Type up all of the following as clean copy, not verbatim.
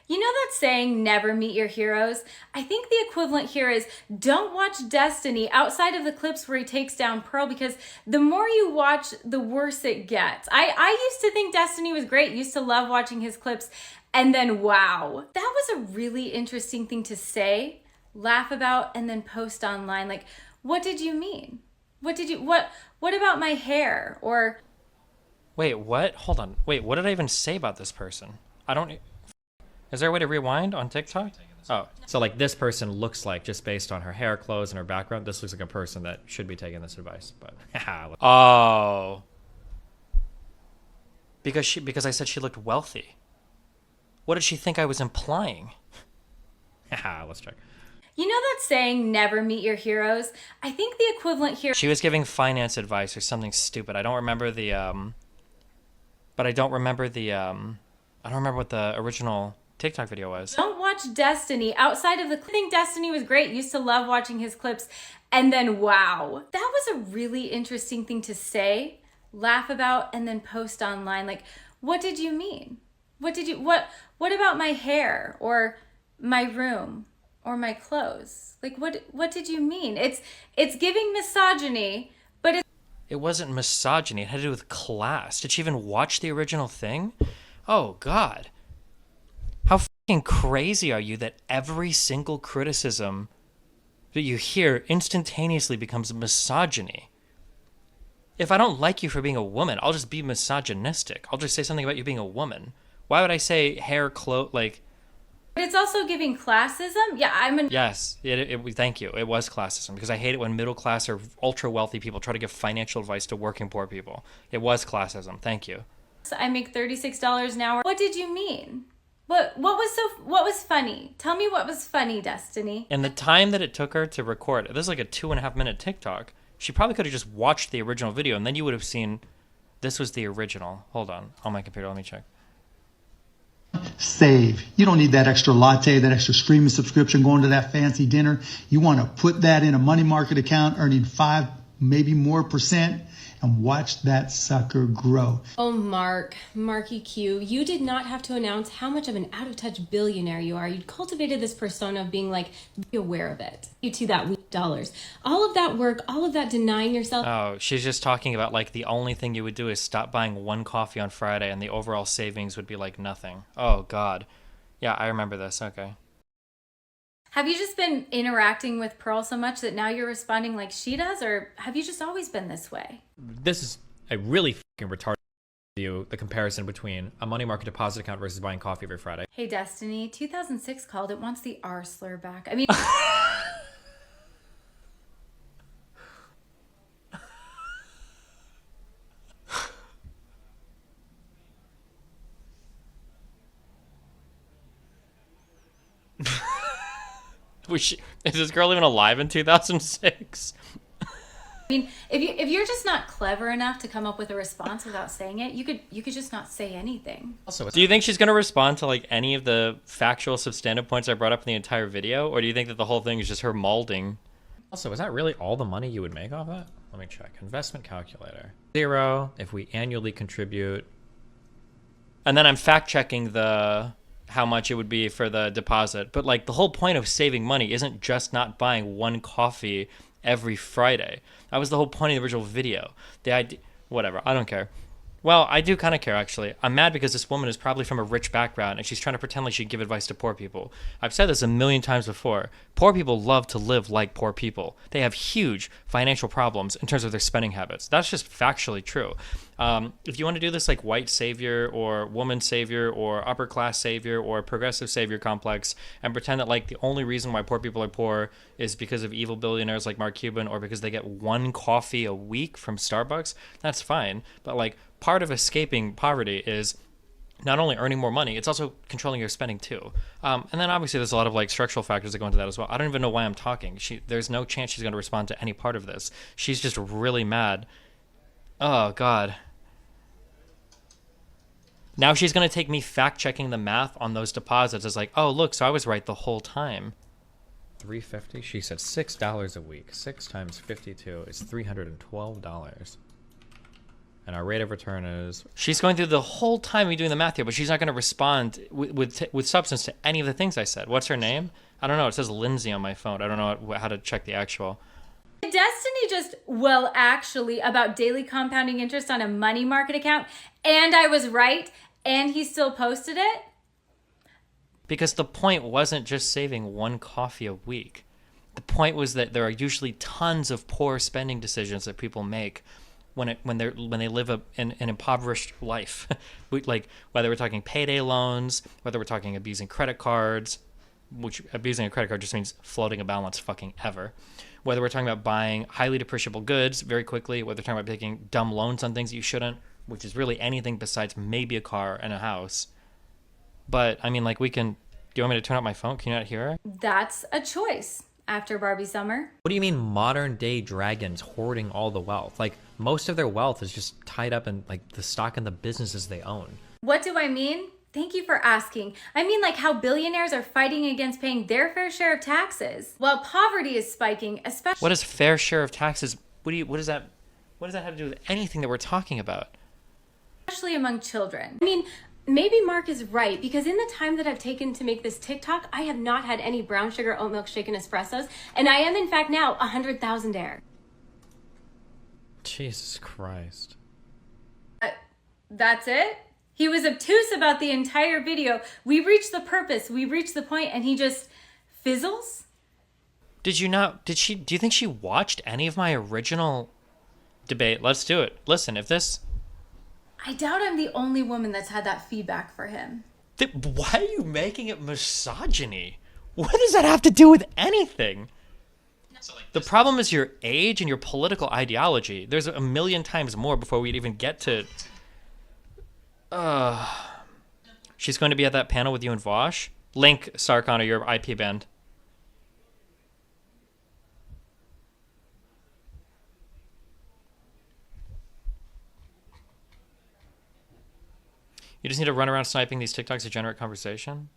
You know that saying, never meet your heroes? I think the equivalent here is don't watch Destiny outside of the clips where he takes down Pearl, because the more you watch, the worse it gets. I used to think Destiny was great, used to love watching his clips, and then wow. That was a really interesting thing to say, laugh about, and then post online. Like, what did you mean? What about my hair? Or Wait, what? Hold on. Wait, what did I even say about this person? I don't. Is there a way to rewind on TikTok? Oh, so like this person looks like, just based on her hair, clothes, and her background, this looks like a person that should be taking this advice. But oh, because I said she looked wealthy. What did she think I was implying? Let's check. you know that saying, never meet your heroes? I think the equivalent here. She was giving finance advice or something stupid. I don't remember the but I don't remember the I don't remember what the original TikTok video was. Don't watch Destiny outside of the. I think Destiny was great, used to love watching his clips, and then wow. That was a really interesting thing to say, laugh about, and then post online. Like, what did you mean? What about my hair or my room or my clothes? Like, what did you mean? It's giving misogyny, but it's. It wasn't misogyny. It had to do with class. Did she even watch the original thing? Oh, God. How fucking crazy are you that every single criticism that you hear instantaneously becomes misogyny? If I don't like you for being a woman, I'll just be misogynistic. I'll just say something about you being a woman. Why would I say hair, clothes, like... But it's also giving classism? Yeah, Yes, thank you. It was classism, because I hate it when middle class or ultra wealthy people try to give financial advice to working poor people. It was classism. Thank you. I make $36 an hour. What did you mean? What was funny? Tell me what was funny, Destiny. And the time that it took her to record, this is like a 2.5 minute TikTok. She probably could have just watched the original video, and then you would have seen this was the original. Hold on my computer. Let me check. Save. You don't need that extra latte, that extra streaming subscription, going to that fancy dinner. You want to put that in a money market account, earning 5, maybe more percent, and watch that sucker grow. Oh, Marky Q, you did not have to announce how much of an out-of-touch billionaire you are. You'd cultivated this persona of being like, be aware of it. You to that weak dollars. All of that work, all of that denying yourself. Oh, she's just talking about like the only thing you would do is stop buying one coffee on Friday and the overall savings would be like nothing. Oh, God. Yeah, I remember this. Okay. Have you just been interacting with Pearl so much that now you're responding like she does, or have you just always been this way? This is a really fucking retarded view, the comparison between a money market deposit account versus buying coffee every Friday. Hey, Destiny, 2006 called. It wants the R slur back. I mean... Is this girl even alive in 2006? I mean, if you're just not clever enough to come up with a response without saying it, you could just not say anything. Also, Do you think she's going to respond to like any of the factual substantive points I brought up in the entire video? Or do you think that the whole thing is just her molding? Also, is that really all the money you would make off that? Let me check. Investment calculator. 0 if we annually contribute. And then I'm fact checking the how much it would be for the deposit. But like the whole point of saving money isn't just not buying one coffee every Friday. That was the whole point of the original video. The idea, whatever, I don't care. Well, I do kind of care, actually. I'm mad because this woman is probably from a rich background and she's trying to pretend like she'd give advice to poor people. I've said this a million times before. Poor people love to live like poor people. They have huge financial problems in terms of their spending habits. That's just factually true. If you want to do this like white savior or woman savior or upper class savior or progressive savior complex and pretend that like the only reason why poor people are poor is because of evil billionaires like Mark Cuban or because they get one coffee a week from Starbucks, that's fine. But like part of escaping poverty is not only earning more money, it's also controlling your spending too. And then obviously there's a lot of like structural factors that go into that as well. I don't even know why I'm talking. There's no chance she's going to respond to any part of this. She's just really mad. Oh, God. Now she's going to take me fact-checking the math on those deposits as like, oh, look, so I was right the whole time. $350. She said $6 a week. 6 times 52 is $312. And our rate of return is... She's going through the whole time me doing the math here, but she's not going to respond with substance to any of the things I said. What's her name? I don't know. It says Lindsay on my phone. I don't know how to check the actual. Destiny just, well, actually, about daily compounding interest on a money market account, and I was right, and he still posted it? Because the point wasn't just saving one coffee a week. The point was that there are usually tons of poor spending decisions that people make when they live an impoverished life. Like whether we're talking payday loans, whether we're talking abusing credit cards, which abusing a credit card just means floating a balance fucking ever. Whether we're talking about buying highly depreciable goods very quickly, whether we're talking about taking dumb loans on things that you shouldn't, which is really anything besides maybe a car and a house. But I mean, like, do you want me to turn up my phone? Can you not hear her? That's a choice after Barbie Summer. What do you mean modern day dragons hoarding all the wealth? Like, most of their wealth is just tied up in like the stock in the businesses they own. What do I mean? Thank you for asking. I mean like how billionaires are fighting against paying their fair share of taxes, while poverty is spiking, especially... What is fair share of taxes? What does that have to do with anything that we're talking about? Especially among children. I mean, maybe Mark is right, because in the time that I've taken to make this TikTok, I have not had any brown sugar oat milk shaken espressos, and I am in fact now 100,000-aire. Jesus Christ. That's it? He was obtuse about the entire video. We reached the purpose, we reached the point, and he just fizzles? Do you think she watched any of my original debate? Let's do it. Listen, I doubt I'm the only woman that's had that feedback for him. Why are you making it misogyny? What does that have to do with anything? The problem is your age and your political ideology. There's a million times more before we'd even get to... She's going to be at that panel with you and Vosh? Link, Sarkon, or your IP banned. You just need to run around sniping these TikToks to generate conversation?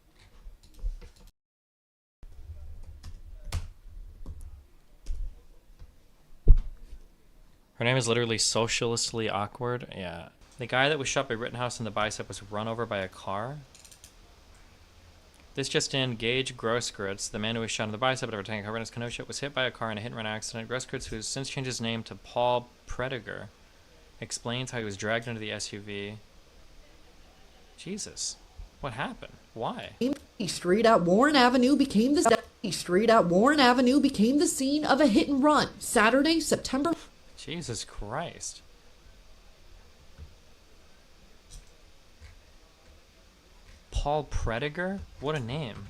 Her name is literally socialistly awkward. Yeah. The guy that was shot by Rittenhouse in the bicep was run over by a car. This just in, Gage Grosskreutz, the man who was shot in the bicep after attacking a Rittenhouse Kenosha, was hit by a car in a hit-and-run accident. Grosskreutz, who has since changed his name to Paul Prediger, explains how he was dragged into the SUV. Jesus. What happened? Why? Street at Warren Avenue became the scene of a hit and run Saturday, September. Jesus Christ. Paul Prediger? What a name.